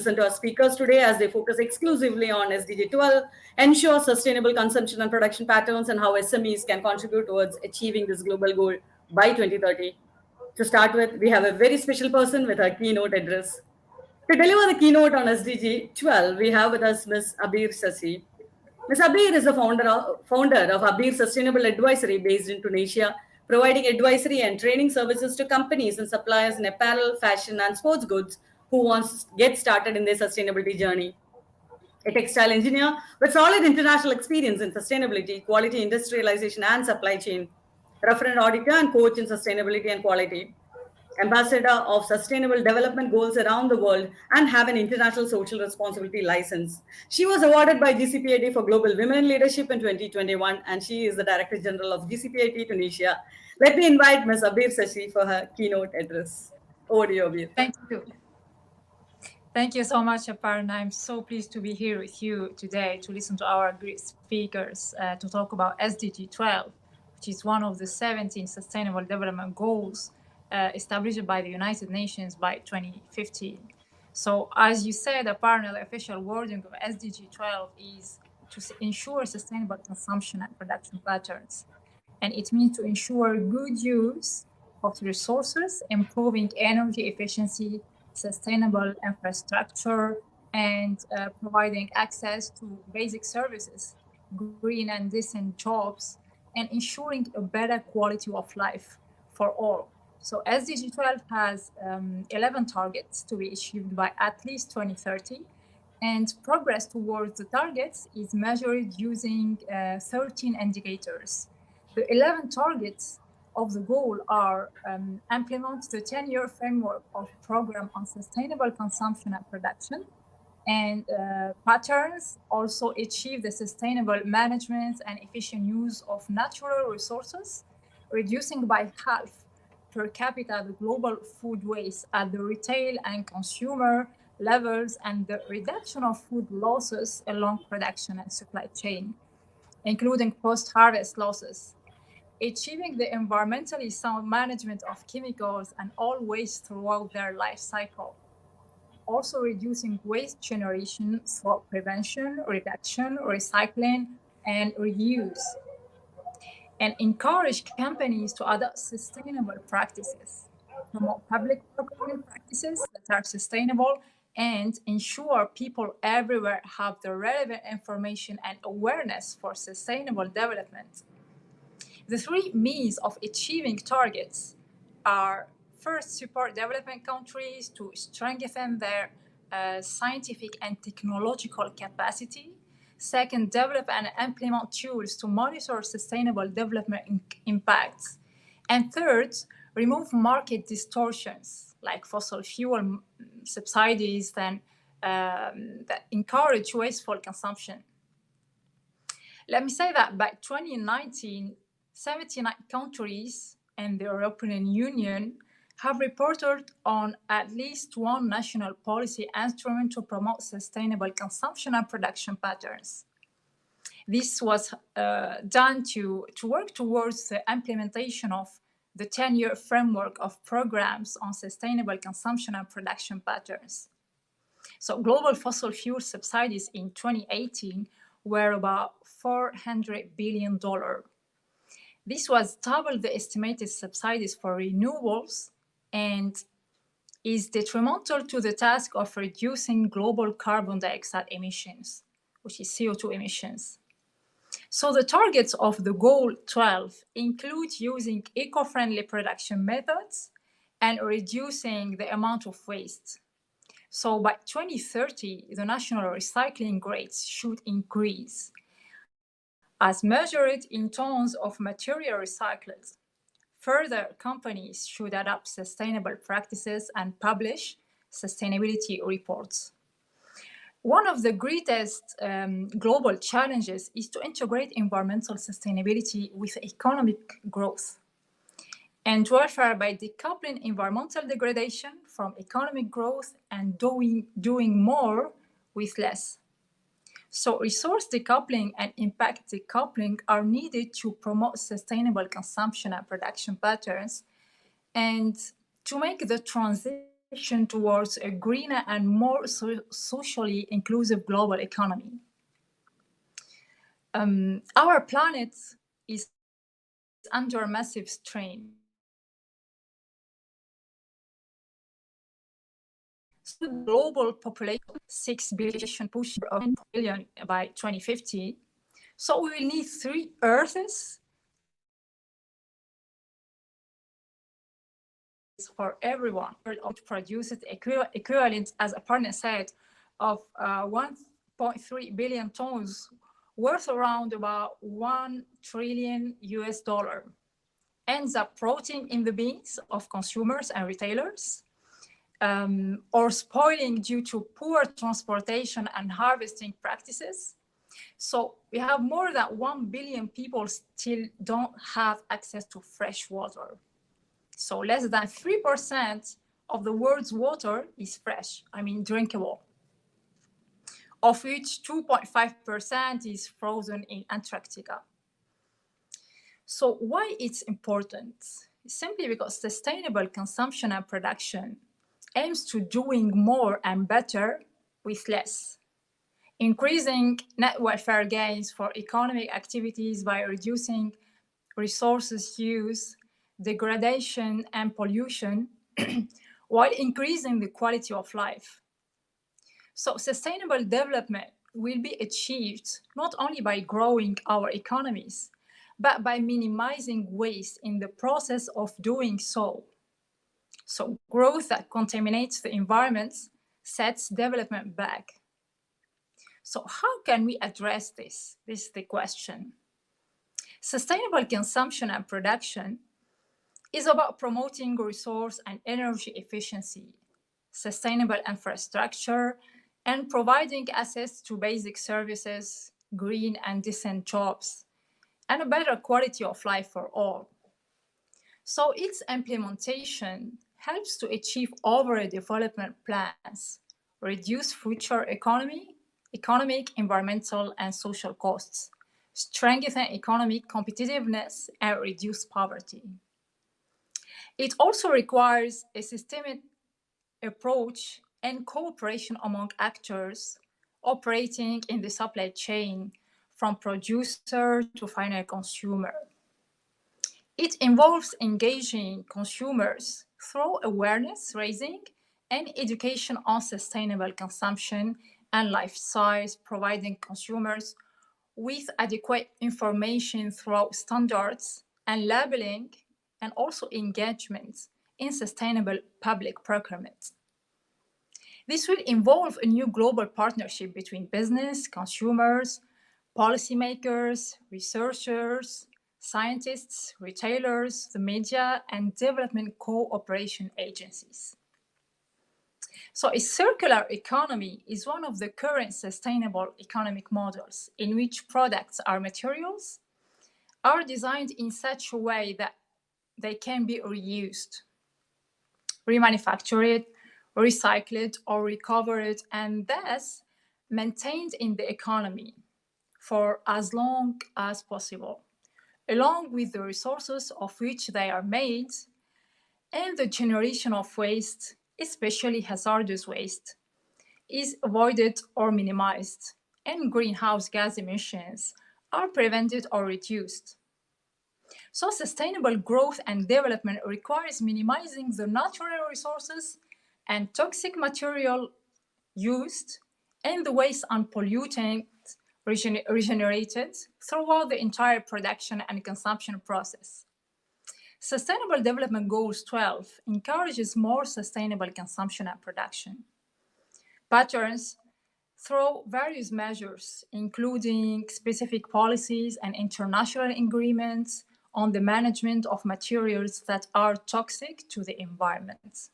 listen to our speakers today as they focus exclusively on SDG12, ensure sustainable consumption and production patterns, and how SMEs can contribute towards achieving this global goal by 2030. To start with, we have a very special person with her keynote address. To deliver the keynote on SDG12, we have with us Ms. Abir SASSI. Ms. Abir is the founder of Abir Sustainable Advisory based in Tunisia, providing advisory and training services to companies and suppliers in apparel, fashion, and sports goods who want to get started in their sustainability journey. A textile engineer with solid international experience in sustainability, quality industrialization, and supply chain, referent auditor and coach in sustainability and quality, ambassador of sustainable development goals around the world, and have an international social responsibility license. She was awarded by GCPAD for Global Women in Leadership in 2021, and she is the Director General of GCPAD Tunisia. Let me invite Ms. Abir SASSI for her keynote address. Over to you, Abir. Thank you. Thank you so much, Aparna. I'm so pleased to be here with you today to listen to our great speakers to talk about SDG 12, which is one of the 17 Sustainable Development Goals established by the United Nations by 2015. So as you said, Aparna, the official wording of SDG 12 is to ensure sustainable consumption and production patterns. And it means to ensure good use of resources, improving energy efficiency, sustainable infrastructure, and providing access to basic services, green and decent jobs, and ensuring a better quality of life for all. So SDG 12 has 11 targets to be achieved by at least 2030, and progress towards the targets is measured using 13 indicators. The 11 targets of the goal are implement the 10-year framework of program on sustainable consumption and production, and patterns also achieve the sustainable management and efficient use of natural resources, reducing by half per capita the global food waste at the retail and consumer levels, and the reduction of food losses along production and supply chain, including post-harvest losses, achieving the environmentally sound management of chemicals and all waste throughout their life cycle, also reducing waste generation through prevention, reduction, recycling, and reuse, and encourage companies to adopt sustainable practices, promote public procurement practices that are sustainable, and ensure people everywhere have the relevant information and awareness for sustainable development. The 3 means of achieving targets are: first, support developing countries to strengthen their scientific and technological capacity. Second, develop and implement tools to monitor sustainable development impacts. And third, remove market distortions like fossil fuel subsidies that encourage wasteful consumption. Let me say that by 2019, 79 countries and the European Union have reported on at least one national policy instrument to promote sustainable consumption and production patterns. This was done to work towards the implementation of the 10-year framework of programs on sustainable consumption and production patterns. So global fossil fuel subsidies in 2018 were about $400 billion. This was double the estimated subsidies for renewables and is detrimental to the task of reducing global carbon dioxide emissions, which is CO2 emissions. So the targets of the Goal 12 include using eco-friendly production methods and reducing the amount of waste. So by 2030, the national recycling rates should increase, as measured in tons of material recycled. Further, companies should adopt sustainable practices and publish sustainability reports. One of the greatest global challenges is to integrate environmental sustainability with economic growth and welfare by decoupling environmental degradation from economic growth and doing more with less. So resource decoupling and impact decoupling are needed to promote sustainable consumption and production patterns and to make the transition towards a greener and more socially inclusive global economy. Our planet is under massive strain. So the global population, 6 billion, pushing 10 billion by 2050. So we will need 3 Earths for everyone, which produces equivalent, as a partner said, of 1.3 billion tons, worth around about $1 trillion US, ends up rotting in the bins of consumers and retailers, or spoiling due to poor transportation and harvesting practices. So we have more than 1 billion people still don't have access to fresh water. So less than 3% of the world's water is fresh, I mean drinkable, of which 2.5% is frozen in Antarctica. So why it's important? Simply because sustainable consumption and production aims to doing more and better with less, increasing net welfare gains for economic activities by reducing resources use, degradation, and pollution, while increasing the quality of life. So sustainable development will be achieved not only by growing our economies, but by minimizing waste in the process of doing so. So growth that contaminates the environment sets development back. So how can we address this? This is the question. Sustainable consumption and production is about promoting resource and energy efficiency, sustainable infrastructure, and providing access to basic services, green and decent jobs, and a better quality of life for all. So its implementation helps to achieve overall development plans, reduce future economic, environmental, and social costs, strengthen economic competitiveness, and reduce poverty. It also requires a systemic approach and cooperation among actors operating in the supply chain, from producer to final consumer. It involves engaging consumers through awareness raising and education on sustainable consumption and lifestyles, providing consumers with adequate information through standards and labeling, and also engagement in sustainable public procurement. This will involve a new global partnership between business, consumers, policymakers, researchers, scientists, retailers, the media, and development cooperation agencies. So a circular economy is one of the current sustainable economic models in which products or materials are designed in such a way that they can be reused, remanufactured, recycled, or recovered, and thus maintained in the economy for as long as possible, along with the resources of which they are made, and the generation of waste, especially hazardous waste, is avoided or minimized, and greenhouse gas emissions are prevented or reduced. So sustainable growth and development requires minimizing the natural resources and toxic material used, and the waste and pollutant regenerated throughout the entire production and consumption process. Sustainable Development Goals 12 encourages more sustainable consumption and production patterns through various measures, including specific policies and international agreements on the management of materials that are toxic to the environment.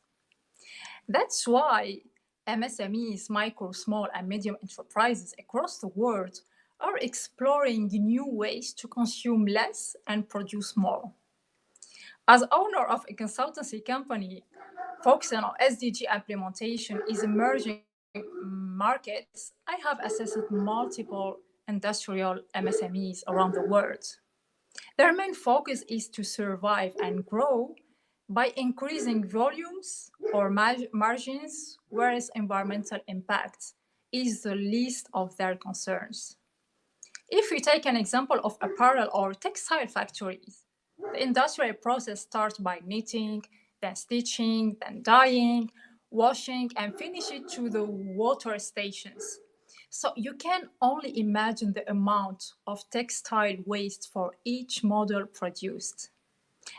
That's why MSMEs, micro, small, and medium enterprises across the world are exploring new ways to consume less and produce more. As owner of a consultancy company focusing on SDG implementation in emerging markets, I have assessed multiple industrial MSMEs around the world. Their main focus is to survive and grow by increasing volumes or margins, whereas environmental impact is the least of their concerns. If we take an example of apparel or textile factories, the industrial process starts by knitting, then stitching, then dyeing, washing, and finish it to the water stations. So you can only imagine the amount of textile waste for each model produced.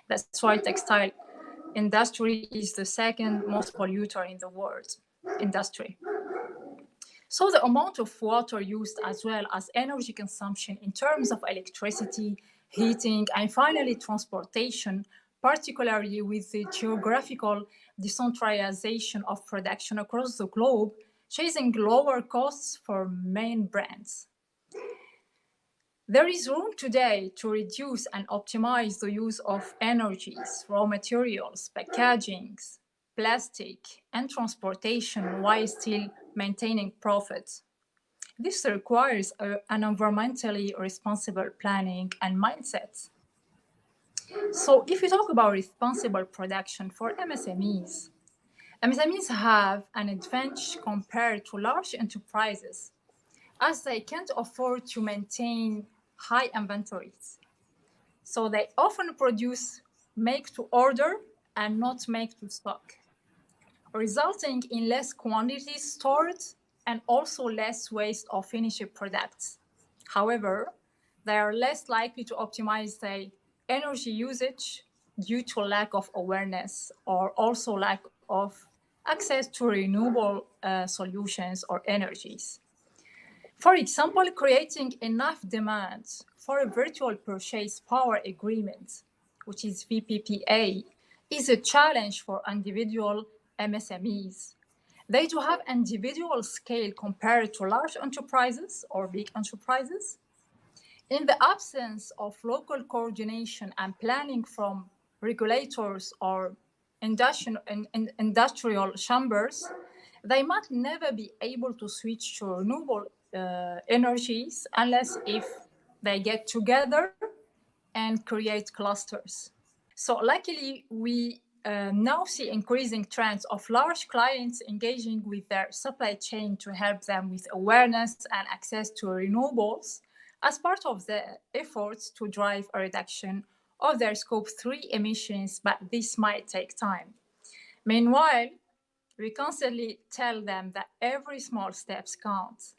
That's why textile industry is the second most polluter in the world industry. So the amount of water used as well as energy consumption in terms of electricity, heating, and finally transportation, particularly with the geographical decentralization of production across the globe, chasing lower costs for main brands. There is room today to reduce and optimize the use of energies, raw materials, packagings, plastic, and transportation while still maintaining profits. This requires an environmentally responsible planning and mindset. So, if you talk about responsible production for MSMEs, MSMEs have an advantage compared to large enterprises as they can't afford to maintain high inventories. So they often produce make to order and not make to stock, resulting in less quantity stored and also less waste of finished products. However, they are less likely to optimize their energy usage due to lack of awareness or also lack of access to renewable solutions or energies. For example, creating enough demand for a virtual purchase power agreement, which is VPPA, is a challenge for individual MSMEs. They do have individual scale compared to large enterprises or big enterprises. In the absence of local coordination and planning from regulators or industrial chambers, they might never be able to switch to renewable energies unless if they get together and create clusters. So luckily, we now see increasing trends of large clients engaging with their supply chain to help them with awareness and access to renewables as part of the efforts to drive a reduction of their Scope 3 emissions, but this might take time. Meanwhile, we constantly tell them that every small step counts.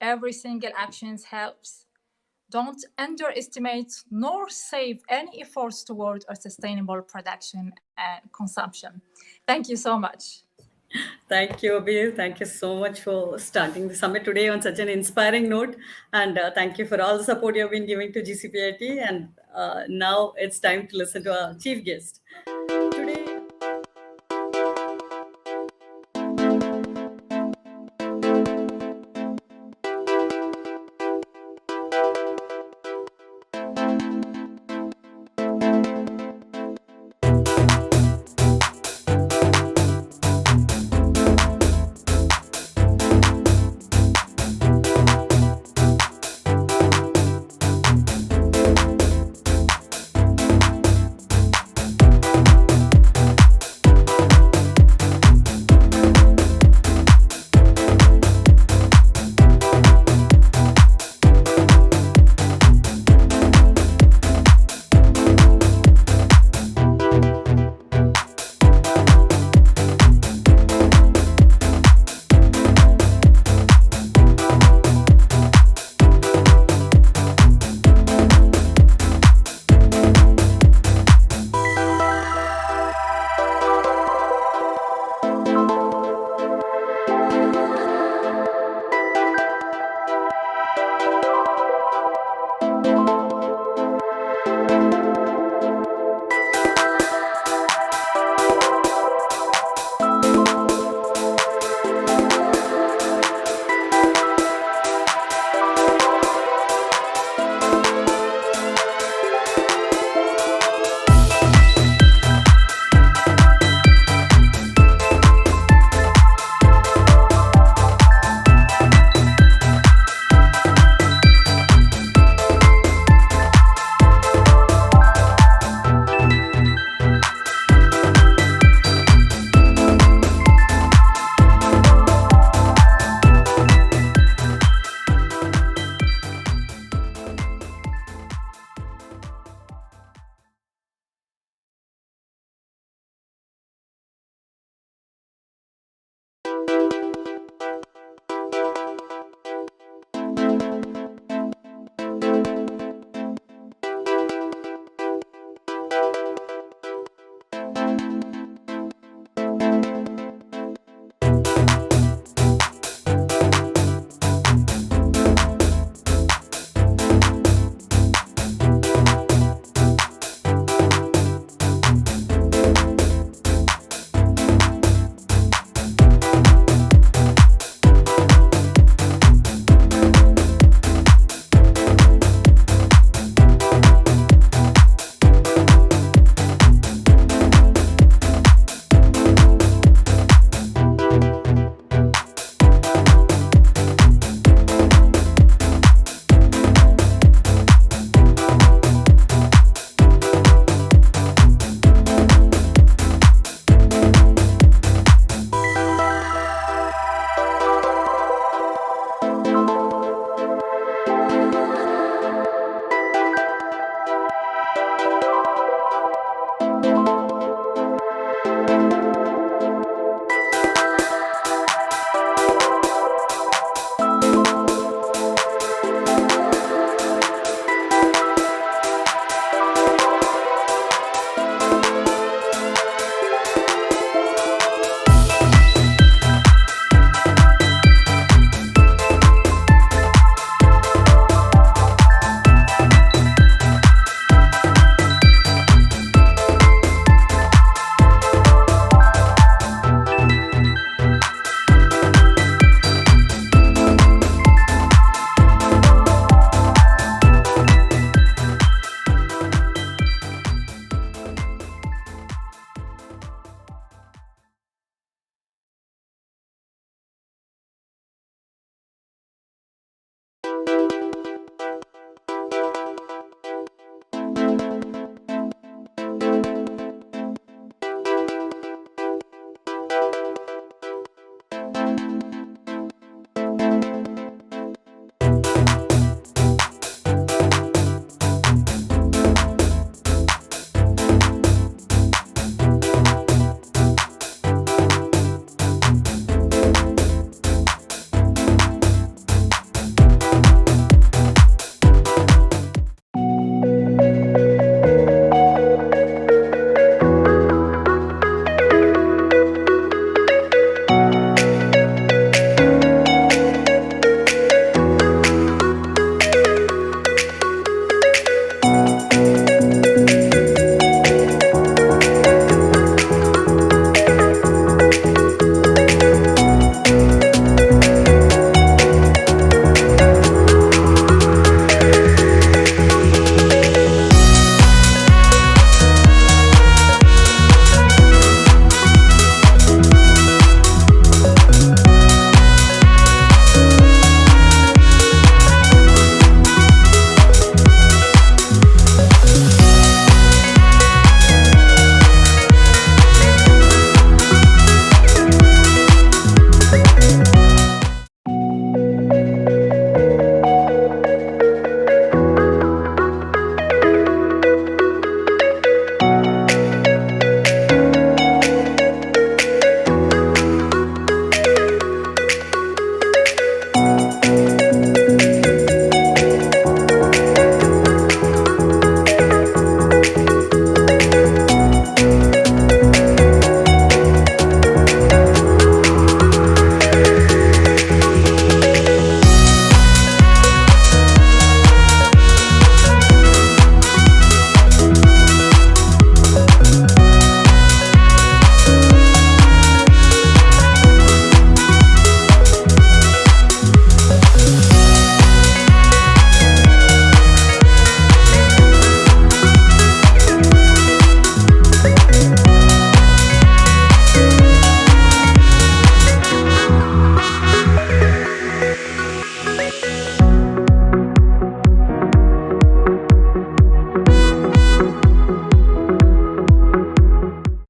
Every single action helps. Don't underestimate nor save any efforts toward a sustainable production and consumption. Thank you so much. Thank you, Abir. Thank you so much for starting the summit today on such an inspiring note. And thank you for all the support you've been giving to GCPIT. And now it's time to listen to our chief guest.